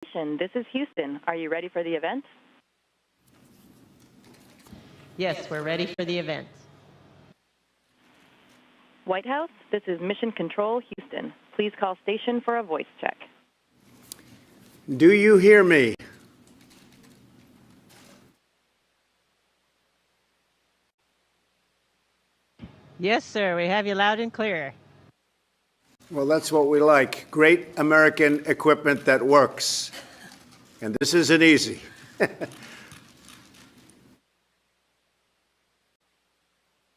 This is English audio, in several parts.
This is Houston. Are you ready for the event? Yes, we're ready for the event. White House, this is Mission Control, Houston. Please call station for a voice check. Do you hear me? Yes, sir. We have you loud and clear. Well, that's what we like. Great American equipment that works. And this isn't easy. I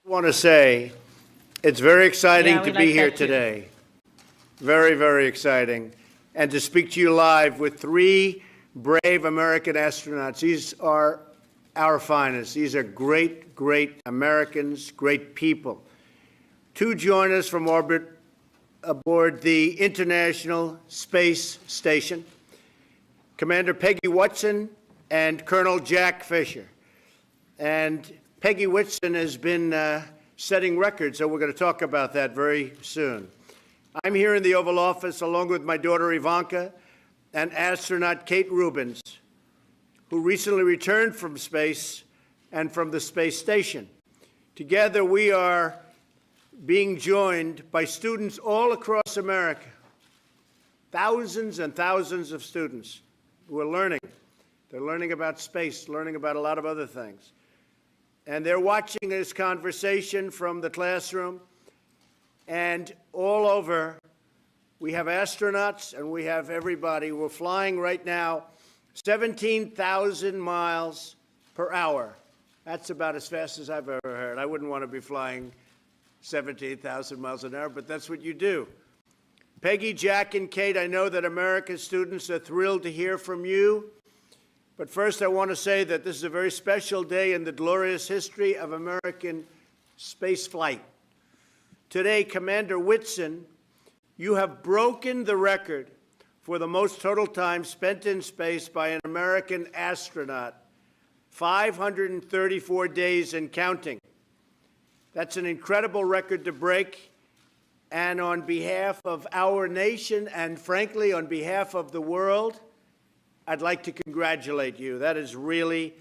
want to say it's very exciting to be here today. Very, very exciting. And to speak to you live with three brave American astronauts. These are our finest. These are great, great Americans, great people. To join us from orbit aboard the International Space Station, Commander Peggy Whitson and Colonel Jack Fisher. And Peggy Whitson has been setting records, so we're going to talk about that very soon. I'm here in the Oval Office along with my daughter Ivanka and astronaut Kate Rubins, who recently returned from space and from the space station. Together we are being joined by students all across America, thousands and thousands of students who are learning. They're learning about space, learning about a lot of other things. And they're watching this conversation from the classroom. And all over, we have astronauts and we have everybody. We're flying right now 17,000 miles per hour. That's about as fast as I've ever heard. I wouldn't want to be flying 17,000 miles an hour, but that's what you do. Peggy, Jack, and Kate, I know that American students are thrilled to hear from you. But first, I want to say that this is a very special day in the glorious history of American space flight. Today, Commander Whitson, you have broken the record for the most total time spent in space by an American astronaut, 534 days and counting. That's an incredible record to break. And on behalf of our nation and, frankly, on behalf of the world, I'd like to congratulate you. That is really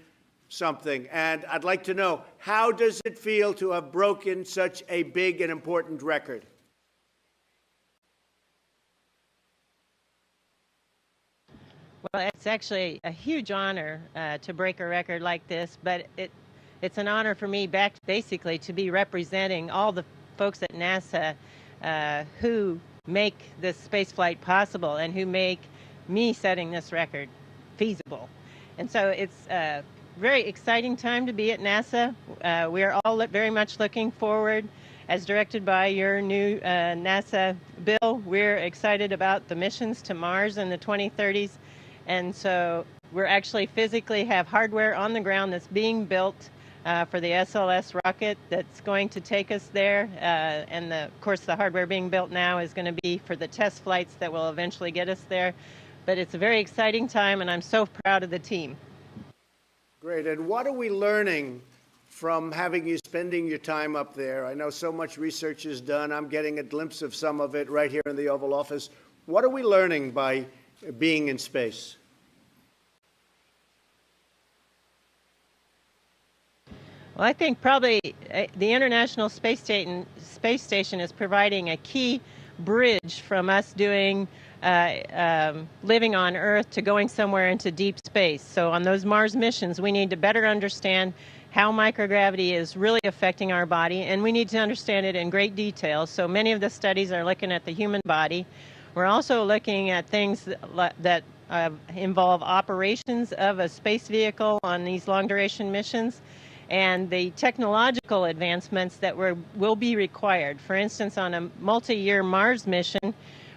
something. And I'd like to know, how does it feel to have broken such a big and important record? Well, it's actually a huge honor to break a record like this, but it's an honor for me basically to be representing all the folks at NASA who make this space flight possible and who make me setting this record feasible. And so it's a very exciting time to be at NASA. We are all very much looking forward, as directed by your new NASA bill. We're excited about the missions to Mars in the 2030s. And so we're actually physically have hardware on the ground that's being built for the SLS rocket that's going to take us there. And of course, the hardware being built now is going to be for the test flights that will eventually get us there. But it's a very exciting time, and I'm so proud of the team. Great. And what are we learning from having you spending your time up there? I know so much research is done. I'm getting a glimpse of some of it right here in the Oval Office. What are we learning by being in space? Well, I think probably the International Space Station is providing a key bridge from us doing living on Earth to going somewhere into deep space. So on those Mars missions, we need to better understand how microgravity is really affecting our body, and we need to understand it in great detail. So many of the studies are looking at the human body. We're also looking at things that involve operations of a space vehicle on these long-duration missions, and the technological advancements that will be required. For instance, on a multi-year Mars mission,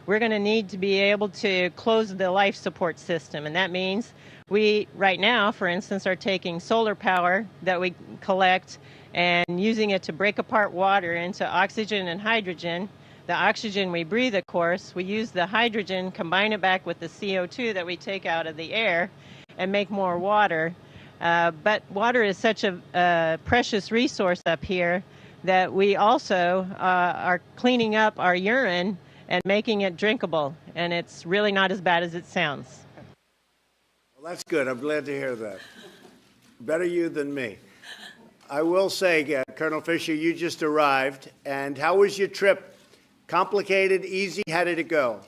we're going to need to be able to close the life support system. And that means we, right now, for instance, are taking solar power that we collect and using it to break apart water into oxygen and hydrogen. The oxygen we breathe, of course, we use the hydrogen, combine it back with the CO2 that we take out of the air and make more water. But water is such a precious resource up here that we also are cleaning up our urine and making it drinkable, and it's really not as bad as it sounds. That's good. I'm glad to hear that. Better you than me. I will say, Colonel Fisher, you just arrived, and how was your trip? Complicated, easy? How did it go?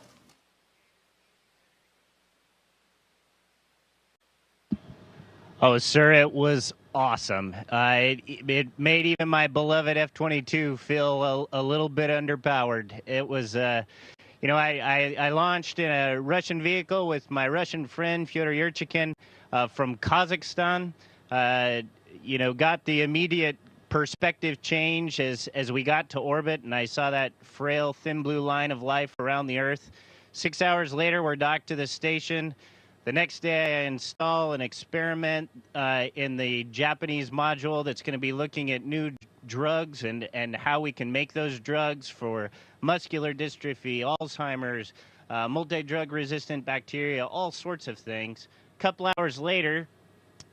Oh, sir, it was awesome. It made even my beloved F-22 feel a little bit underpowered. It was, I launched in a Russian vehicle with my Russian friend, Fyodor Yurchikhin, from Kazakhstan. Got the immediate perspective change as we got to orbit, and I saw that frail, thin blue line of life around the Earth. 6 hours later, we're docked to the station. The next day, I install an experiment in the Japanese module that's going to be looking at new drugs and how we can make those drugs for muscular dystrophy, Alzheimer's, multi-drug resistant bacteria, all sorts of things. A couple hours later,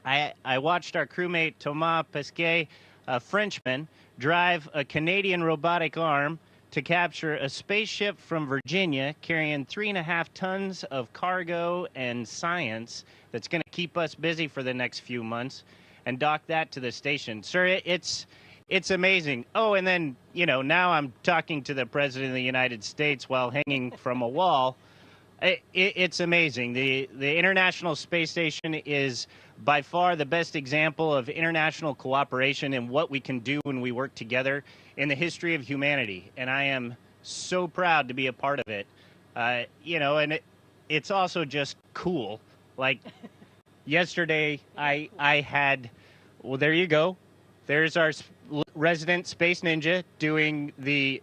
I watched our crewmate Thomas Pesquet, a Frenchman, drive a Canadian robotic arm to capture a spaceship from Virginia carrying 3.5 tons of cargo and science that's going to keep us busy for the next few months, and dock that to the station. Sir, it's amazing. Oh, and then, now I'm talking to the President of the United States while hanging from a wall. It's amazing. The International Space Station is by far the best example of international cooperation and what we can do when we work together in the history of humanity. And I am so proud to be a part of it. And it's also just cool. Like yesterday, I had, well, there you go. There's our resident space ninja doing the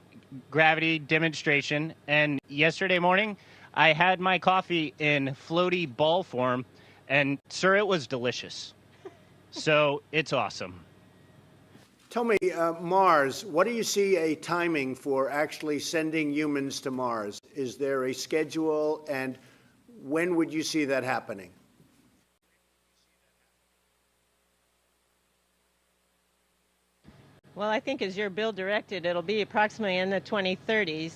gravity demonstration. And yesterday morning, I had my coffee in floaty ball form, and, sir, it was delicious. So it's awesome. Tell me, Mars, what do you see a timing for actually sending humans to Mars? Is there a schedule, and when would you see that happening? Well, I think as your bill directed, it'll be approximately in the 2030s.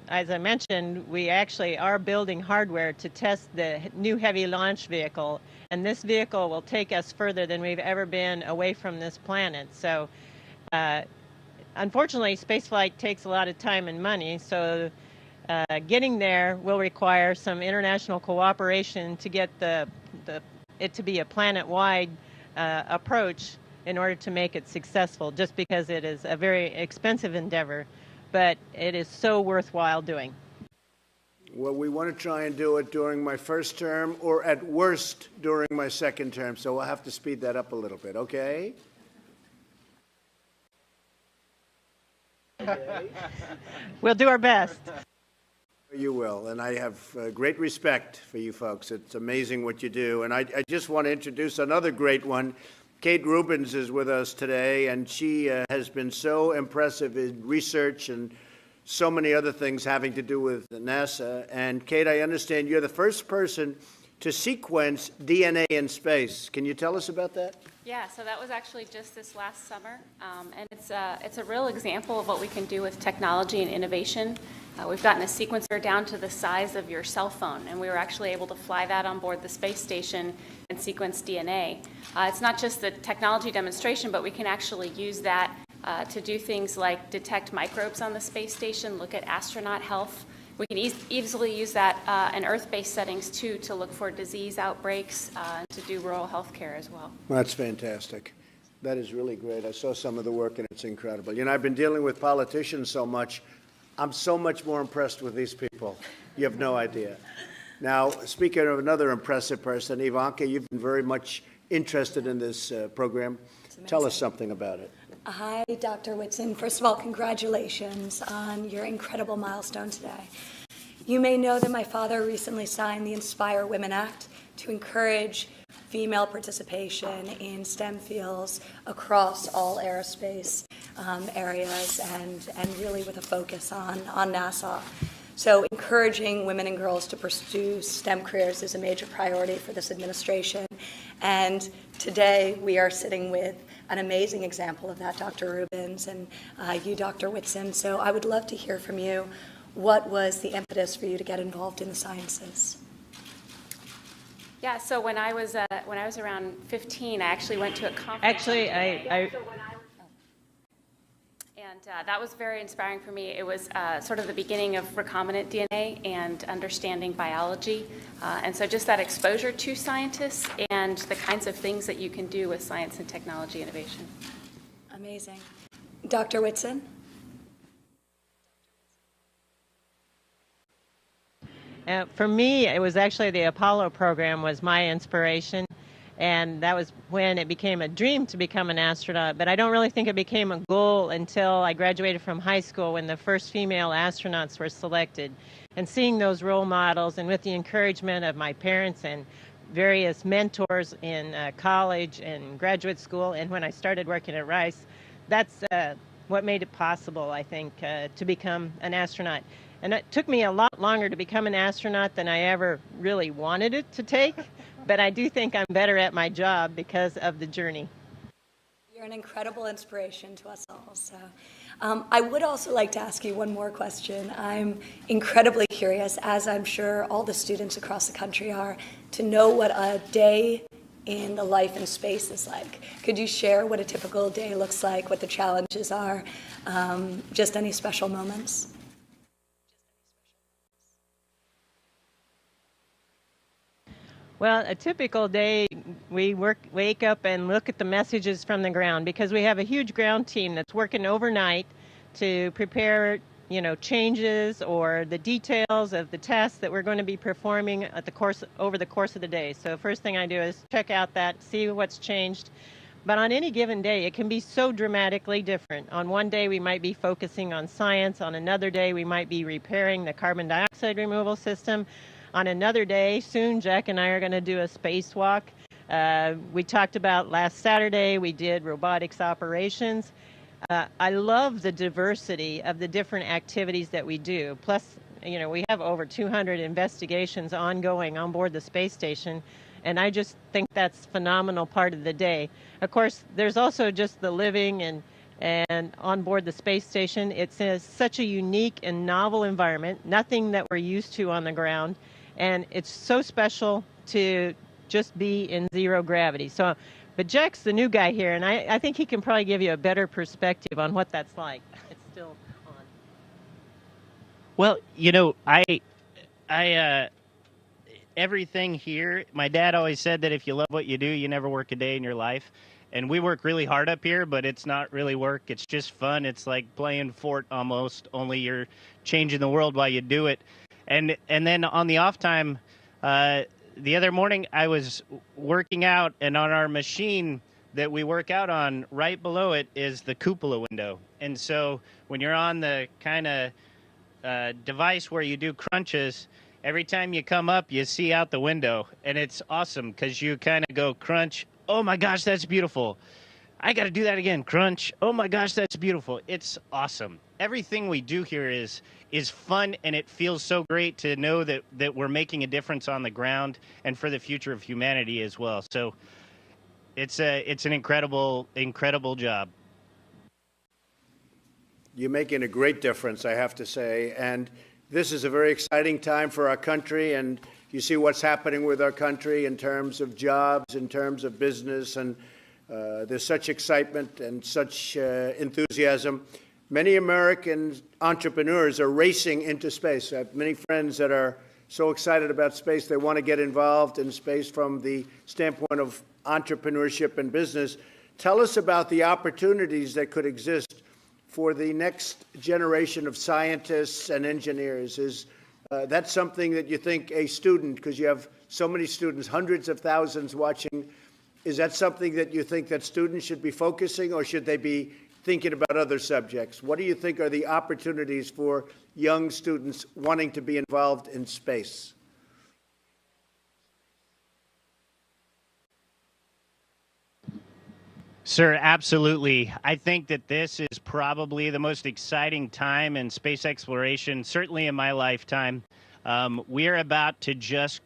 As I mentioned, we actually are building hardware to test the new heavy launch vehicle, and this vehicle will take us further than we've ever been away from this planet. So, unfortunately, spaceflight takes a lot of time and money, so getting there will require some international cooperation to get it to be a planet-wide approach in order to make it successful, just because it is a very expensive endeavor, but it is so worthwhile doing. Well, we want to try and do it during my first term, or at worst during my second term, so we'll have to speed that up a little bit, okay? We'll do our best. You will, and I have great respect for you folks. It's amazing what you do, and I just want to introduce another great one. Kate Rubins is with us today, and she has been so impressive in research and so many other things having to do with NASA. And Kate, I understand you're the first person to sequence DNA in space. Can you tell us about that? Yeah, so that was actually just this last summer, and it's a real example of what we can do with technology and innovation. We've gotten a sequencer down to the size of your cell phone, and we were actually able to fly that on board the space station and sequence DNA. It's not just the technology demonstration, but we can actually use that to do things like detect microbes on the space station, look at astronaut health. We can easily use that in Earth-based settings, too, to look for disease outbreaks and to do rural health care as well. That's fantastic. That is really great. I saw some of the work, and it's incredible. You know, I've been dealing with politicians so much. I'm so much more impressed with these people. You have no idea. Now, speaking of another impressive person, Ivanka, you've been very much interested in this program. Tell us something about it. Hi, Dr. Whitson. First of all, congratulations on your incredible milestone today. You may know that my father recently signed the Inspire Women Act to encourage female participation in STEM fields across all aerospace areas and really with a focus on NASA. So encouraging women and girls to pursue STEM careers is a major priority for this administration. And today we are sitting with an amazing example of that, Dr. Rubins, and you, Dr. Whitson. So I would love to hear from you. What was the impetus for you to get involved in the sciences? Yeah, so when I was around 15, I actually went to a conference. Actually, that was very inspiring for me. It was sort of the beginning of recombinant DNA and understanding biology. And so just that exposure to scientists and the kinds of things that you can do with science and technology innovation. Amazing. Dr. Whitson? For me, it was actually the Apollo program was my inspiration, and that was when it became a dream to become an astronaut. But I don't really think it became a goal until I graduated from high school when the first female astronauts were selected. And seeing those role models, and with the encouragement of my parents and various mentors in college and graduate school, and when I started working at Rice, that's what made it possible, I think, to become an astronaut. And it took me a lot longer to become an astronaut than I ever really wanted it to take, but I do think I'm better at my job because of the journey. You're an incredible inspiration to us all. So, I would also like to ask you one more question. I'm incredibly curious, as I'm sure all the students across the country are, to know what a day in the life in space is like. Could you share what a typical day looks like, what the challenges are, just any special moments? Well, a typical day, we wake up and look at the messages from the ground because we have a huge ground team that's working overnight to prepare, changes or the details of the tests that we're going to be performing over the course of the day. So first thing I do is check out that, see what's changed. But on any given day, it can be so dramatically different. On one day, we might be focusing on science. On another day, we might be repairing the carbon dioxide removal system. On another day, soon, Jack and I are going to do a spacewalk. We talked about last Saturday, we did robotics operations. I love the diversity of the different activities that we do. Plus, we have over 200 investigations ongoing on board the space station, and I just think that's a phenomenal part of the day. Of course, there's also just the living and on board the space station. It's such a unique and novel environment, nothing that we're used to on the ground. And it's so special to just be in zero gravity. But Jack's the new guy here, and I think he can probably give you a better perspective on what that's like. It's still on. Well, everything here, my dad always said that if you love what you do, you never work a day in your life. And we work really hard up here, but it's not really work. It's just fun. It's like playing Fort almost, only you're changing the world while you do it. And then on the off time, the other morning I was working out, and on our machine that we work out on, right below it is the cupola window. And so when you're on the kind of device where you do crunches, every time you come up, you see out the window. And it's awesome because you kind of go crunch. Oh, my gosh, that's beautiful. I got to do that again. Crunch. Oh, my gosh, that's beautiful. It's awesome. Everything we do here is fun, and it feels so great to know that we're making a difference on the ground and for the future of humanity as well. So it's an incredible job. You're making a great difference, I have to say. And this is a very exciting time for our country, and you see what's happening with our country in terms of jobs, in terms of business, and there's such excitement and such enthusiasm. Many American entrepreneurs are racing into space. I have many friends that are so excited about space, they want to get involved in space from the standpoint of entrepreneurship and business. Tell us about the opportunities that could exist for the next generation of scientists and engineers. Is that something that you think a student, because you have so many students, hundreds of thousands watching, is that something that you think that students should be focusing, or should they be thinking about other subjects? What do you think are the opportunities for young students wanting to be involved in space? Sir, absolutely. I think that this is probably the most exciting time in space exploration, certainly in my lifetime. We're about to just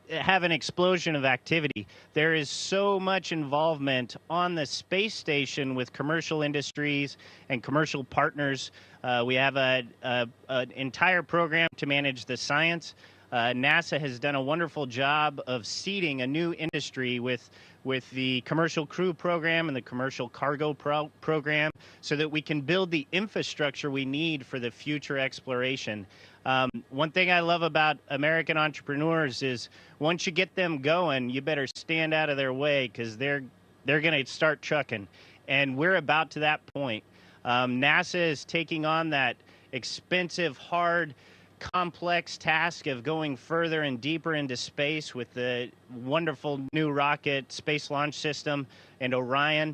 have an explosion of activity. There is so much involvement on the space station with commercial industries and commercial partners. We have an entire program to manage the science. NASA has done a wonderful job of seeding a new industry with the Commercial Crew Program and the Commercial Cargo Program so that we can build the infrastructure we need for the future exploration. One thing I love about American entrepreneurs is once you get them going, you better stand out of their way because they're going to start trucking. And we're about to that point. NASA is taking on that expensive, hard, complex task of going further and deeper into space with the wonderful new rocket Space Launch System and Orion.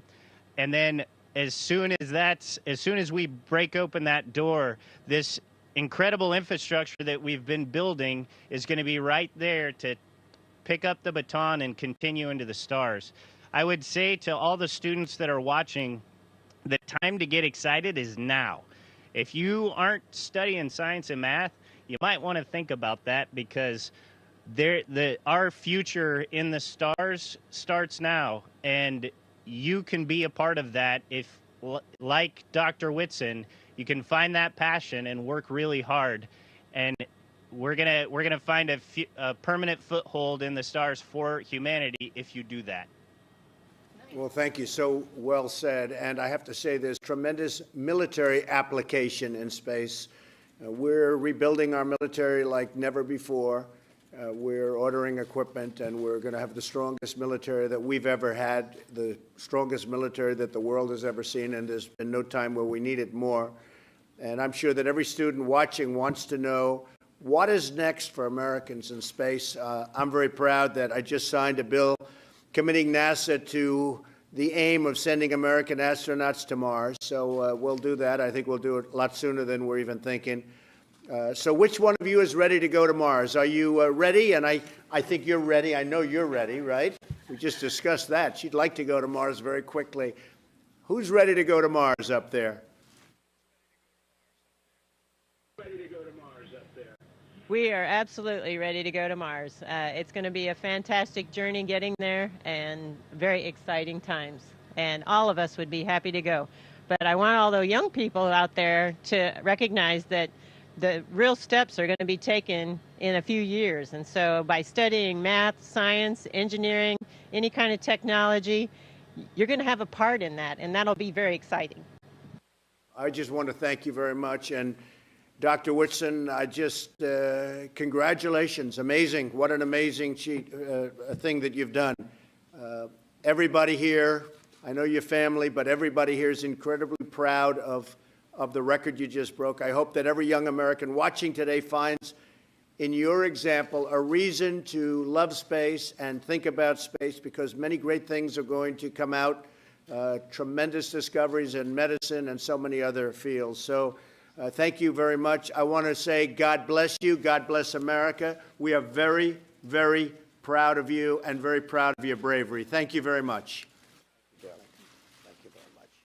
And then as soon as we break open that door, this incredible infrastructure that we've been building is going to be right there to pick up the baton and continue into the stars. I would say to all the students that are watching, the time to get excited is now. If you aren't studying science and math, you might want to think about that because our future in the stars starts now, and you can be a part of that if, like Dr. Whitson, you can find that passion and work really hard, and we're gonna find a permanent foothold in the stars for humanity if you do that. Well, thank you. So well said. And I have to say there's tremendous military application in space. We're rebuilding our military like never before. We're ordering equipment, and we're going to have the strongest military that we've ever had, the strongest military that the world has ever seen, and there's been no time where we need it more. And I'm sure that every student watching wants to know what is next for Americans in space. I'm very proud that I just signed a bill committing NASA to the aim of sending American astronauts to Mars. So we'll do that. I think we'll do it a lot sooner than we're even thinking. So which one of you is ready to go to Mars? Are you ready? And I think you're ready. I know you're ready, right? We just discussed that. She'd like to go to Mars very quickly. Who's ready to go to Mars up there? We are absolutely ready to go to Mars. It's going to be a fantastic journey getting there and very exciting times. And all of us would be happy to go. But I want all the young people out there to recognize that the real steps are going to be taken in a few years. And so by studying math, science, engineering, any kind of technology, you're going to have a part in that, and that'll be very exciting. I just want to thank you very much. And Dr. Whitson, congratulations. Amazing. What an amazing thing that you've done. Everybody here, I know your family, but everybody here is incredibly proud of the record you just broke. I hope that every young American watching today finds in your example a reason to love space and think about space, because many great things are going to come out, tremendous discoveries in medicine and so many other fields. So thank you very much. I want to say God bless you. God bless America. We are very, very proud of you and very proud of your bravery. Thank you very much.